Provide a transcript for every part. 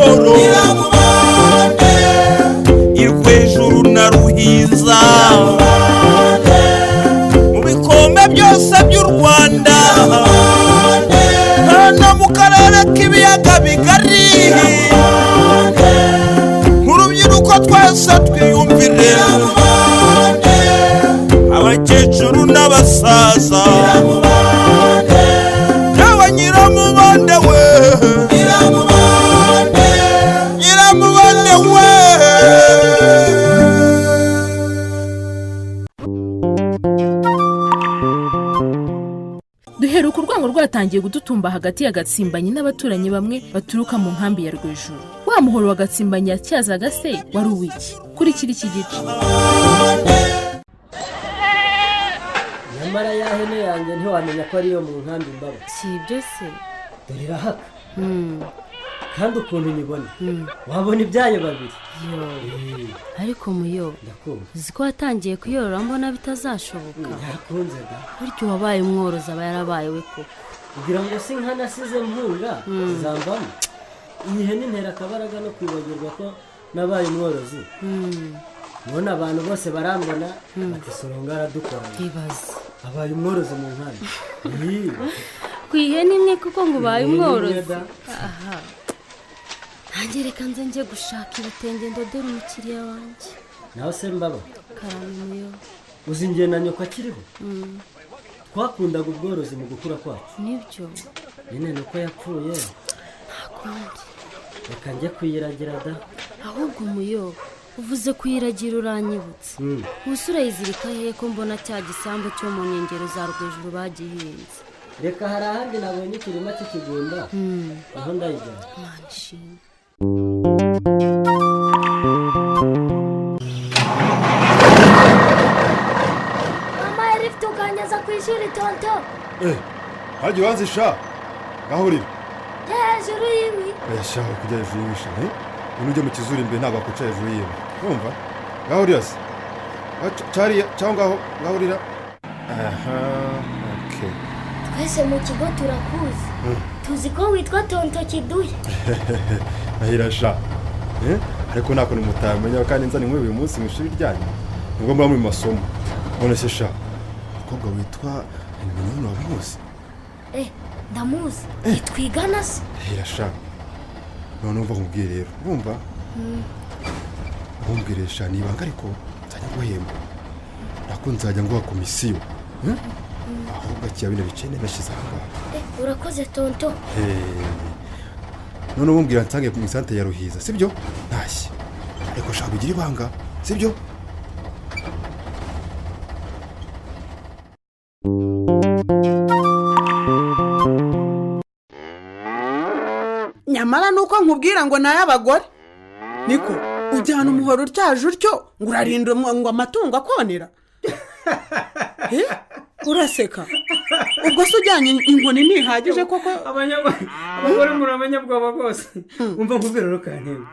amahoro irwejuru na ruhiza mu bikombe byose by'u Rwanda no mu karere k'ibiyaga bigari nk'urubyiruko twese twiyumvire abakecuru n'abasaza yewe nyiramubande we nyiramubande we. duheruka urwango rwatangiye gututumba hagati ya Gatsimbanyi n'abaturanyi bamwe baturuka mu nkambi ya Rwejuru. Wa muhoro wa Gatsimbanyi yatyazaga se wari uwiki? Kurikira iki gice. nyamara ya hene yanjye ntiwamenya ko ariyo mu nkambi mbaba. Si ibyo se? dore irahaka kandi ukuntu nyibona wabona ibyayo babiri. ariko muyo uzi ko watangiye kuyorora mbona bitazashoboka. yakunze da buryo wabaye umworozi aba yarabaye we koko. kugira ngo si nka nasize mpunga zambamo. iyi hene intera akabaraga no kwibagirwa ko nabaye umworozi. none abantu bose barambona bati Soronga aradukora. ibaze abaye umworozi mu nkambi. ku ihene imwe kuko ngo ubaye umworozi. aha nanjye reka nze njye gushaka ibitenge ndodora umukiriya wanjye. nawe se mbaba karame muyo uzi njye na nyoko akiriho. twakundaga ubworozi mu gukura kwacu. nibyo nyine nuko yapfuye. ntakundi reka njye kuyiragira da. ahubwo muyo uvuze kuyiragira uranyibutse. ubusa urayizirika hehe ko mbona cya gisambu cyo mu nkengero za Rwejuru bagihinze? reka hari ahandi nabonye ikirima cy'ikigunda aho ndayijyana. Imana ishimwe. mama yari ifite ukanyaza ku ishuri tonto. hajya ubanzisha gahurira hejuru y'inkwi. shaka kujya hejuru y'inwisha umuntu ujya mu kizuri imbere ntabwo akuca hejuru yiwe wumva gahurira se cyangwa ngaho gahurira. aha okay. twese mu kigo turakuzi tuzi ko witwa tonto kiduhe. ahirasha ariko nta kuntu mutamenya kandi nzani nk'uyu munsi mu ishuri ryanyu nubwo muba muri masomo. none se sha umukobwa witwa Minuni wamuzi? ndamuzi twigana se. ahirasha none umva nkubwire rero wumva nkumbwire sha ni ibanga ariko nzajya guhemba nako nzajya nguha komisiyo ahubwo akiya bino bice nashyize ahangaha. urakoze tonto. none ubumbwira nsange mu isante ya Ruhiza sibyo ntashye ariko shaka ugira ibanga sibyo. nyamara nuko nkubwira ngo naye abagore niko ujyana umuhoro utyaje utyo ngo urarinda ngo amatungo akonera. uraseka ubwo se ujyanye inkoni ntihagije koko. abagore muri abanyabwoba rwose. umva nkubwira rukantebe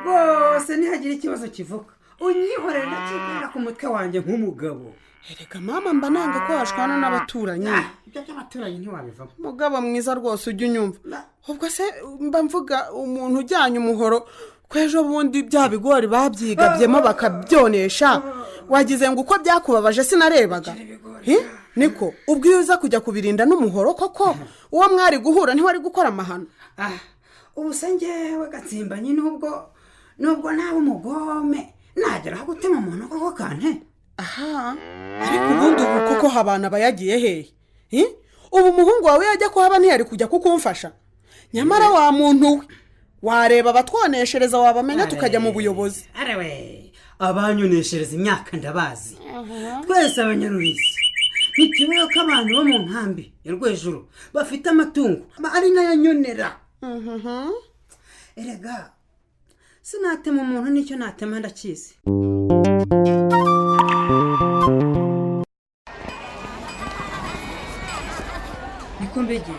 rwose ntihagire ikibazo kivuka unyihorere ndakikunda ku mutwe wanjye nk'umugabo. erega mama mba nanga ko washwana n'abaturanyi. ibyo by'abaturanyi ntiwabivamo. mugabo mwiza rwose ujya unyumva. ubwo se mba mvuga umuntu ujyanye umuhoro ko ejo bundi bya bigori babyigabyemo bakabyonesha wagize ngo uko byakubabaje sinarebaga. niko ubwo iyo uza kujya kubirinda n'umuhoro koko uwo mwari guhura ntiwari gukora amahano. ubu se njyewe Gatsimbanyi nubwo nawe umugome nageraho gutema umuntu koko kante. aha ariko ubundi ubu koko habana bayagiye hehe? ubu umuhungu wawe yajya kuhaba ntiyari kujya kukumfasha. nyamara wa muntu we wareba abatwoneshereza wabamenya tukajya mu buyobozi. arewe abanyoneshereza imyaka ndabazi. twese abanyaruhiza ntikibaye ko abantu bo mu nkambi ya Rwejuru bafite amatungo ari nayo nyonera. erega sinatema umuntu nicyo natema ndakizi. niko mbege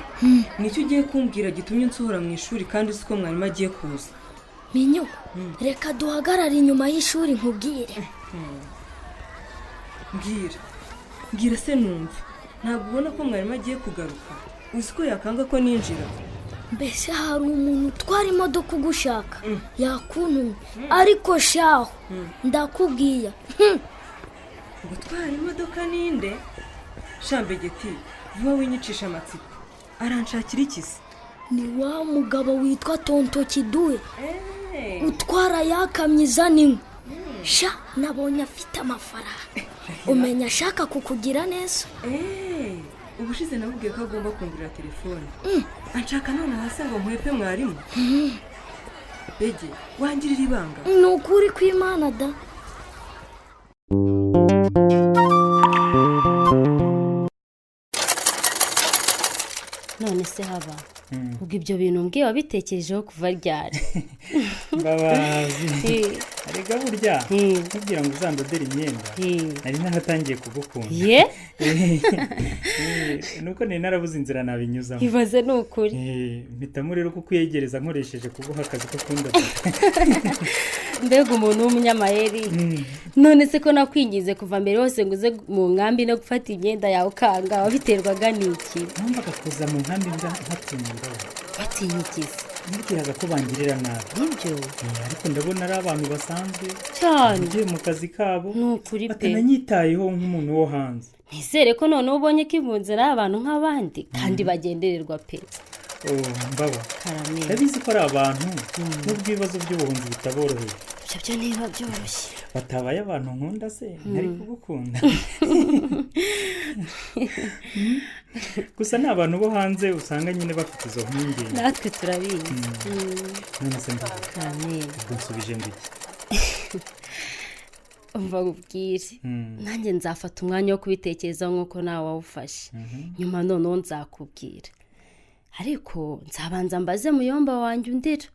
nicyo ugiye kumbwira gitumye nsohora mu ishuri kandi uzi ko mwarimu agiye kuza. minyo reka duhagarare inyuma y'ishuri nkubwire. mbwira se numva ntabwo ubona ko mwarimu agiye kugaruka uzi ko yakanga ko ninjira. mbese hari umuntu utwara imodoka ugushaka yakuntumye ariko shaho ndakubwiye gutwara imodoka ninde Shambegeti vuba winyicisha amatsiko aranshakira ikisi ni wa mugabo witwa tonto kiduwe utwara yakamye izaniwe sha nabonye afite amafaranga umenya ashaka kukugira neza ubushize nabubwiye ko agomba kungurira telefone anshaka none hasi ngo nkwepe mwarimu bege wangirira ibanga ni ukuri kw'Imana da none se haba ubwo ibyo bintu mbwiye wabitekerejeho kuva ryari mbabazi arega burya kugira ngo uzandodere imyenda nari naratangiye kugukunda nuko nari narabuze inzira nabinyuzamo ibaze ni ukuri mpitamo rero kukwiyegereza nkoresheje kuguha akazi ko kundodera mbega umuntu w'umunyamayeri none se ko nakwingize kuva mbere hose ngo uze mu nkambi no gufata imyenda yawe ukanga wabiterwaga n'iki numvaga kuza mu nkambi nkatinya watinyikiza nibwiraga ko bangirira nabi nibyo ariko ndabona ari abantu basanzwe cyane ugiye mu kazi kabo ni ukuri pe batananyitayeho nk'umuntu wo hanze nizere ko noneho ubonye ko impunzi ari abantu nk'abandi kandi bagendererwa pe mbaba ndabizi ko ari abantu n'ubwo ibibazo by'ubuhunzi bitaboroheye ibyo niba byoroshye batabaye abantu nkunda se ntari kugukunda gusa ni abantu bo hanze usanga nyine bafite izo mpungenge natwe turabizi none se mbaba ubwo nsubije ngo iki umva ubwire nanjye nzafata umwanya wo kubitekerezaho nk'uko nawe wawufashe nyuma noneho nzakubwira ariko nzabanza mbaze muyomba wanjye undira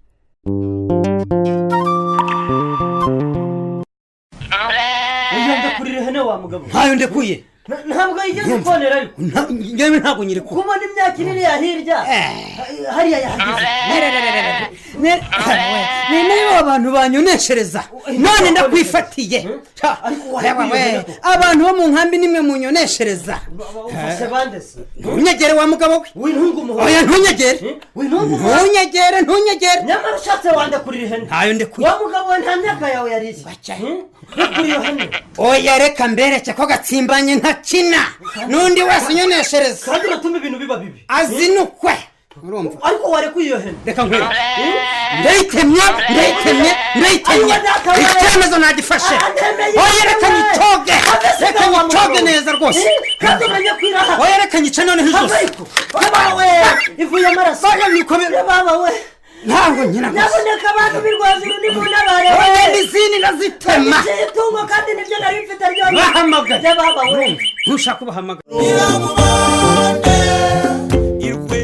ndakurira hene wa mugabo ntayo ndekuye ntabwo yigeze ukonera ariko ngewe ntabwo nyiri ko kubona imyaka iri ya hirya hariya yahageze ni niyo abantu banyoneshereza none ndakwifatiye abantu bo mu nkambi nimwe munyoneshereza ufashe bande se ntunyegere wa mugabo we wintunga umuhoro oya ntunyegere ntunyegere nyamara ushatse wandekurira ihene ntayo ndekuye wa mugabo we nta myaka yawe yariye ndekuriye ihene oya reka mbereke ko gatsimbanye ntakina n'undi wese unyoneshereza kandi uratuma ibintu biba bibi azinukwe ariko warekuye iyo hene reka nkwereke ndayitemye icyemezo nagifashe oya reka nyitoge neza rwose kandi umenye kwiraha oya reka nyice noneho ijosi yabawe ivuye amaraso yabawe ntabwo nyina gusa nyaboneka abantu b'irwazuru ni mu ntabare oya n'izindi ndazitema itungo kandi nibyo nari mfite ryonyine bahamagara yabawe ntushaka kubahamagara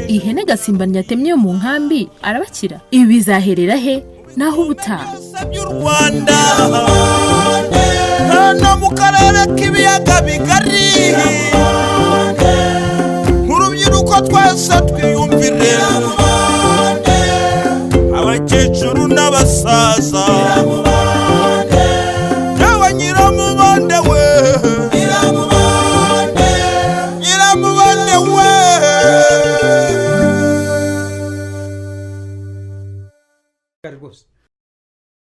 ihene Gatsimbanye yatemye yo mu nkambi arabakira ibi bizaherera he naho ubutaha by'u Rwanda hano mu karere k'ibiyaga bigari nk'urubyiruko twese twiyumvire abakecuru n'abasaza